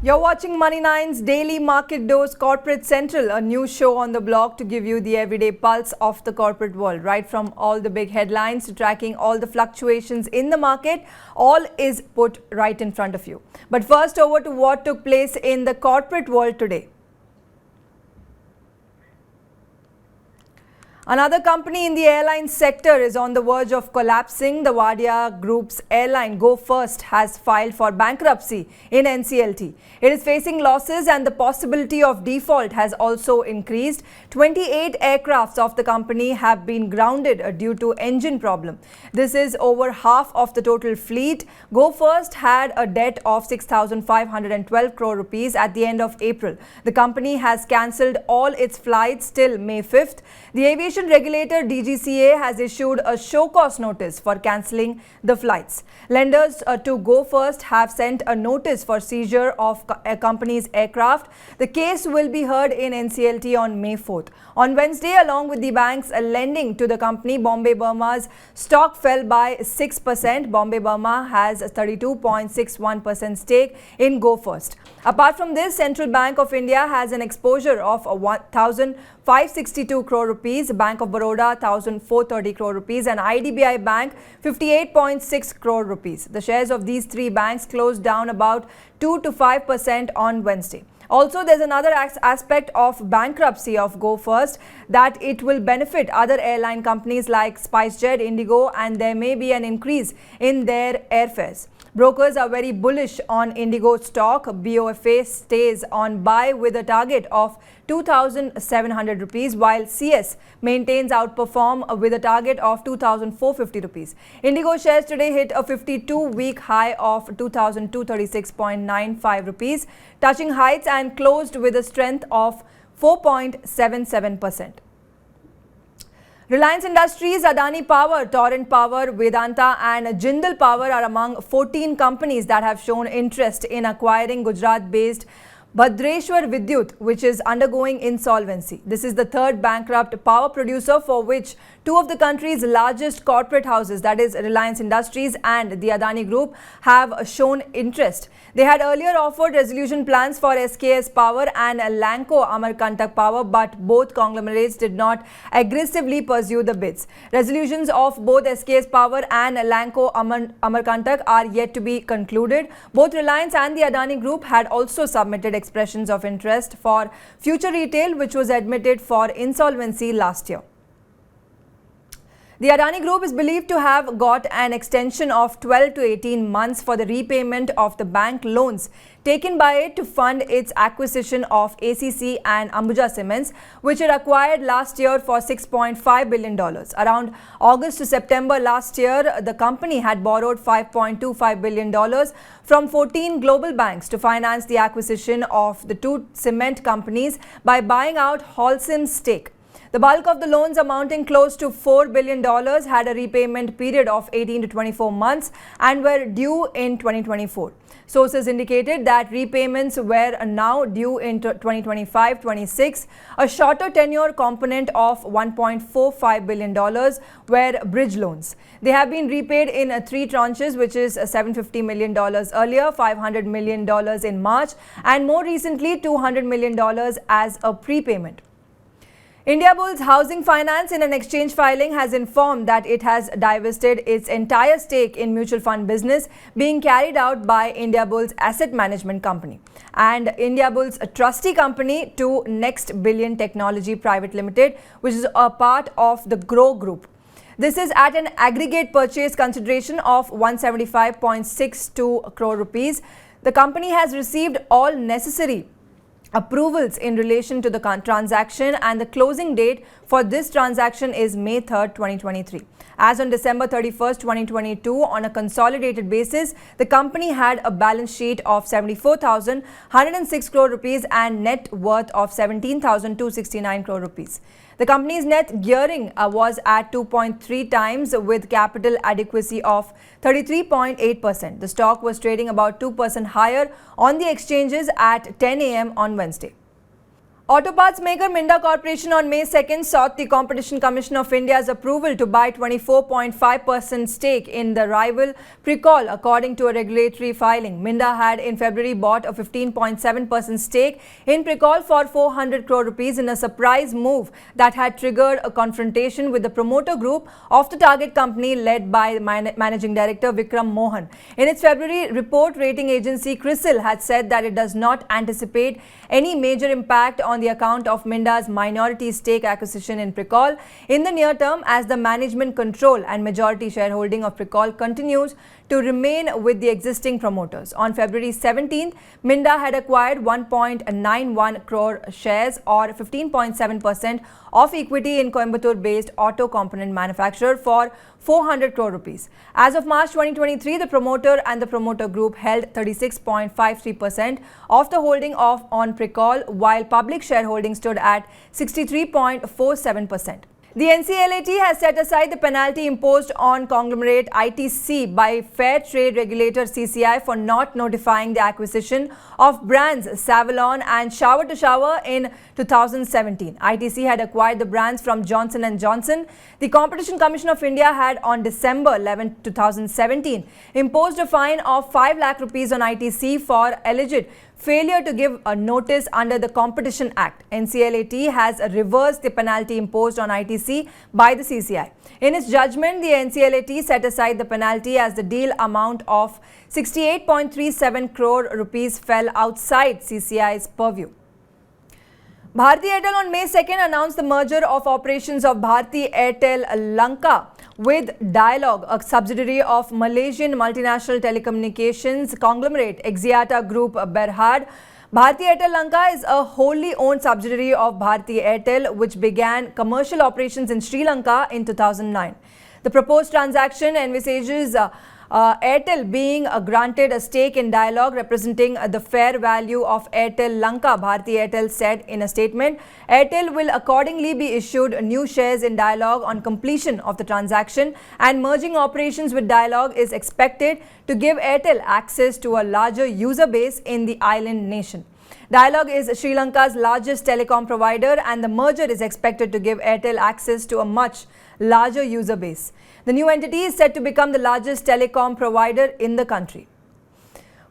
You're watching Money9's Daily Market Dose Corporate Central, a new show on the block to give you the everyday pulse of the corporate world. Right from all the big headlines to tracking all the fluctuations in the market, all is put right in front of you. But first, over to what took place in the corporate world today. Another company in the airline sector is on the verge of collapsing. The Voda-Idea Group's airline Go First has filed for bankruptcy in NCLT. It is facing losses and the possibility of default has also increased. 28 aircrafts of the company have been grounded due to engine problem. This is over half of the total fleet. Go First had a debt of 6,512 crore rupees at the end of April. The company has cancelled all its flights till May 5th. The aviation regulator DGCA has issued a show-cause notice for cancelling the flights. Lenders to Go First have sent a notice for seizure of a company's aircraft. The case will be heard in NCLT on May 4th. On Wednesday, along with the banks lending to the company, Bombay Burma's stock fell by 6%. Bombay Burma has a 32.61% stake in Go First. Apart from this, Central Bank of India has an exposure of 1,562 crore rupees, Bank of Baroda 1,430 crore rupees and IDBI Bank 58.6 crore rupees. The shares of these three banks closed down about 2 to 5% on Wednesday. Also, there's another aspect of bankruptcy of Go First that it will benefit other airline companies like SpiceJet, Indigo, and there may be an increase in their airfares. Brokers are very bullish on Indigo stock. BOFA stays on buy with a target of 2,700 rupees, while CS maintains outperform with a target of 2,450 rupees. Indigo shares today hit a 52-week high of 2,236.95 rupees, touching heights and closed with a strength of 4.77%. Reliance Industries, Adani Power, Torrent Power, Vedanta and Jindal Power are among 14 companies that have shown interest in acquiring Gujarat-based Bhadreshwar Vidyut, which is undergoing insolvency. This is the third bankrupt power producer for which two of the country's largest corporate houses, that is Reliance Industries and the Adani Group, have shown interest. They had earlier offered resolution plans for SKS Power and Lanco Amarkantak Power, but both conglomerates did not aggressively pursue the bids. Resolutions of both SKS Power and Lanco Amarkantak are yet to be concluded. Both Reliance and the Adani Group had also submitted expressions of interest for Future Retail, which was admitted for insolvency last year. The Adani Group is believed to have got an extension of 12 to 18 months for the repayment of the bank loans taken by it to fund its acquisition of ACC and Ambuja Cements, which it acquired last year for $6.5 billion. Around August to September last year, the company had borrowed $5.25 billion from 14 global banks to finance the acquisition of the two cement companies by buying out Holcim's stake. The bulk of the loans, amounting close to $4 billion, had a repayment period of 18 to 24 months and were due in 2024. Sources indicated that repayments were now due in 2025-26. A shorter tenure component of $1.45 billion were bridge loans. They have been repaid in three tranches, which is $750 million earlier, $500 million in March, and more recently $200 million as a prepayment. Indiabulls Housing Finance, in an exchange filing, has informed that it has divested its entire stake in mutual fund business being carried out by Indiabulls Asset Management Company and Indiabulls Trustee Company to Next Billion Technology Private Limited, which is a part of the Grow Group. This is at an aggregate purchase consideration of 175.62 crore rupees. The company has received all necessary approvals in relation to the transaction, and the closing date for this transaction is May 3rd, 2023. As on December 31st, 2022, on a consolidated basis, the company had a balance sheet of 74,106 crore rupees and net worth of 17,269 crore rupees. The company's net gearing was at 2.3 times with capital adequacy of 33.8%. The stock was trading about 2% higher on the exchanges at 10 a.m. on Wednesday. Auto parts maker Minda Corporation on May 2nd sought the Competition Commission of India's approval to buy 24.5% stake in the rival Precol according to a regulatory filing. Minda had in February bought a 15.7% stake in Precol for 400 crore rupees in a surprise move that had triggered a confrontation with the promoter group of the target company led by Managing Director Vikram Mohan. In its February report, rating agency CRISIL had said that it does not anticipate any major impact on the account of Minda's minority stake acquisition in Precol in the near term, as the management control and majority shareholding of Precol continues to remain with the existing promoters. On February 17th, Minda had acquired 1.91 crore shares or 15.7% of equity in Coimbatore-based auto component manufacturer for 400 crore rupees. As of March 2023, the promoter and the promoter group held 36.53% of the holding on Precol, while public shareholding stood at 63.47%. The NCLAT has set aside the penalty imposed on conglomerate ITC by Fair Trade Regulator CCI for not notifying the acquisition of brands Savalon and Shower to Shower in 2017. ITC had acquired the brands from Johnson & Johnson. The Competition Commission of India had on December 11, 2017 imposed a fine of 5 lakh rupees on ITC for alleged failure to give a notice under the Competition Act. NCLAT has reversed the penalty imposed on ITC by the CCI. In its judgment, the NCLAT set aside the penalty as the deal amount of 68.37 crore rupees fell outside CCI's purview. Bharti Airtel on May 2nd announced the merger of operations of Bharti Airtel Lanka with Dialog, a subsidiary of Malaysian multinational telecommunications conglomerate Axiata Group Berhad. Bharti Airtel Lanka is a wholly owned subsidiary of Bharti Airtel, which began commercial operations in Sri Lanka in 2009. The proposed transaction envisages Airtel being granted a stake in Dialog representing the fair value of Airtel Lanka. Bharti Airtel said in a statement, Airtel will accordingly be issued new shares in Dialog on completion of the transaction, and merging operations with Dialog is expected to give Airtel access to a larger user base in the island nation. Dialog is Sri Lanka's largest telecom provider, and the merger is expected to give Airtel access to a much larger user base. The new entity is set to become the largest telecom provider in the country.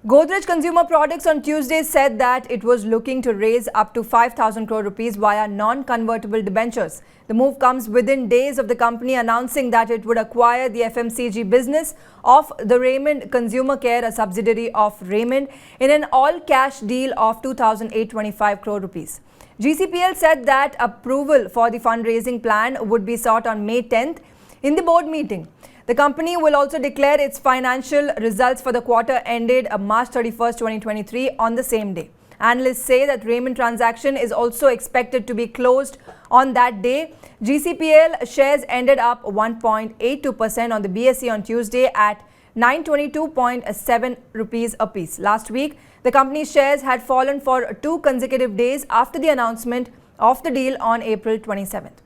Godrej Consumer Products on Tuesday said that it was looking to raise up to 5,000 crore rupees via non-convertible debentures. The move comes within days of the company announcing that it would acquire the FMCG business of the Raymond Consumer Care, a subsidiary of Raymond, in an all-cash deal of 2,825 crore rupees. GCPL said that approval for the fundraising plan would be sought on May 10th in the board meeting. The company will also declare its financial results for the quarter ended March 31st, 2023 on the same day. Analysts say that Raymond transaction is also expected to be closed on that day. GCPL shares ended up 1.82% on the BSE on Tuesday at 922.7 rupees a piece. Last week, the company's shares had fallen for 2 consecutive days after the announcement of the deal on April 27th.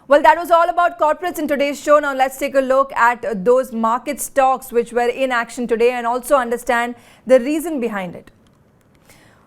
Well, that was all about corporates in today's show. Now let's take a look at those market stocks which were in action today and also understand the reason behind it.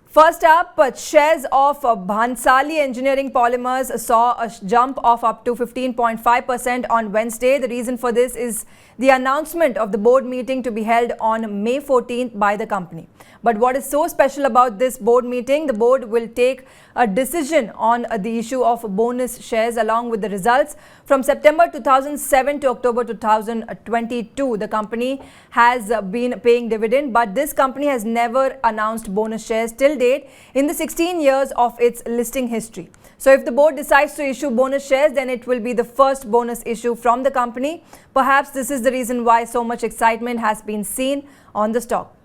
First up, shares of Bhansali Engineering Polymers saw a jump of up to 15.5% on Wednesday. The reason for this is the announcement of the board meeting to be held on May 14th by the company. But what is so special about this board meeting? The board will take a decision on the issue of bonus shares along with the results. From September 2007 to October 2022, the company has been paying dividend, but this company has never announced bonus shares till date in the 16 years of its listing history. So if the board decides to issue bonus shares, then it will be the first bonus issue from the company. Perhaps this is the reason why so much excitement has been seen on the stock.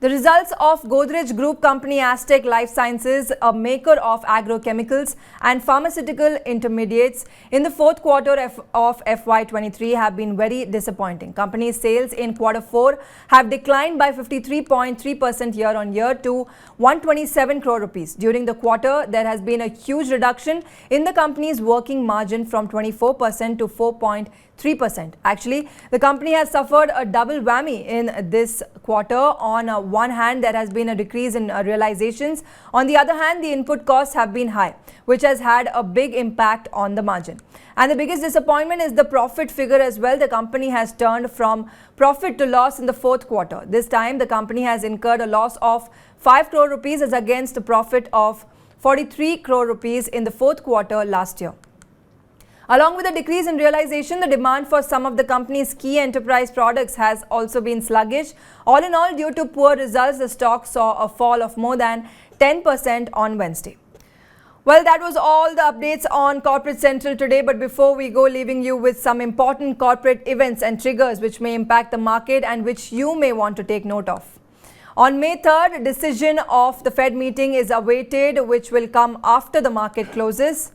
The results of Godrej Group company Aztec Life Sciences, a maker of agrochemicals and pharmaceutical intermediates, in the fourth quarter of FY23 have been very disappointing. Company's sales in quarter 4 have declined by 53.3% year-on-year to 127 crore rupees. During the quarter, there has been a huge reduction in the company's working margin from 24% to 4.3%. Actually, the company has suffered a double whammy in this quarter. On one hand, there has been a decrease in realizations. On the other hand, the input costs have been high, which has had a big impact on the margin. And the biggest disappointment is the profit figure as well. The company has turned from profit to loss in the fourth quarter. This time, the company has incurred a loss of 5 crore rupees as against a profit of 43 crore rupees in the fourth quarter last year. Along with a decrease in realization, the demand for some of the company's key enterprise products has also been sluggish. All in all, due to poor results, the stock saw a fall of more than 10% on Wednesday. Well, that was all the updates on Corporate Central today. But before we go, leaving you with some important corporate events and triggers which may impact the market and which you may want to take note of. On May 3rd, decision of the Fed meeting is awaited, which will come after the market closes.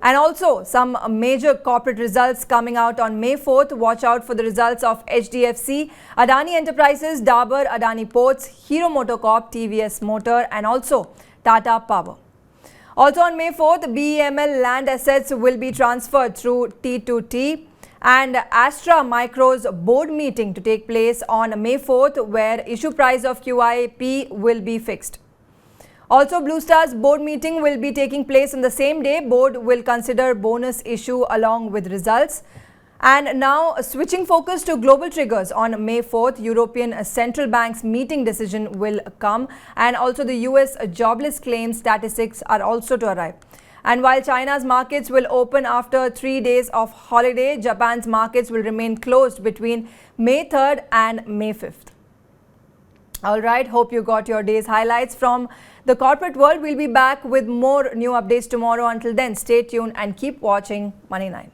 And also some major corporate results coming out on May 4th. Watch out for the results of HDFC, Adani Enterprises, Dabur, Adani Ports, Hero MotoCorp, TVS Motor and also Tata Power. Also on May 4th, BEML land assets will be transferred through T2T, and Astra Micro's board meeting to take place on May 4th, where issue price of QIP will be fixed. Also, Blue Star's board meeting will be taking place on the same day. Board will consider bonus issue along with results. And now switching focus to global triggers, on May 4th, European Central Bank's meeting decision will come, and also the US jobless claims statistics are also to arrive. And while China's markets will open after 3 days of holiday, Japan's markets will remain closed between May 3rd and May 5th. All right, hope you got your day's highlights from the corporate world. We'll be back with more new updates tomorrow. Until then, stay tuned and keep watching Money9.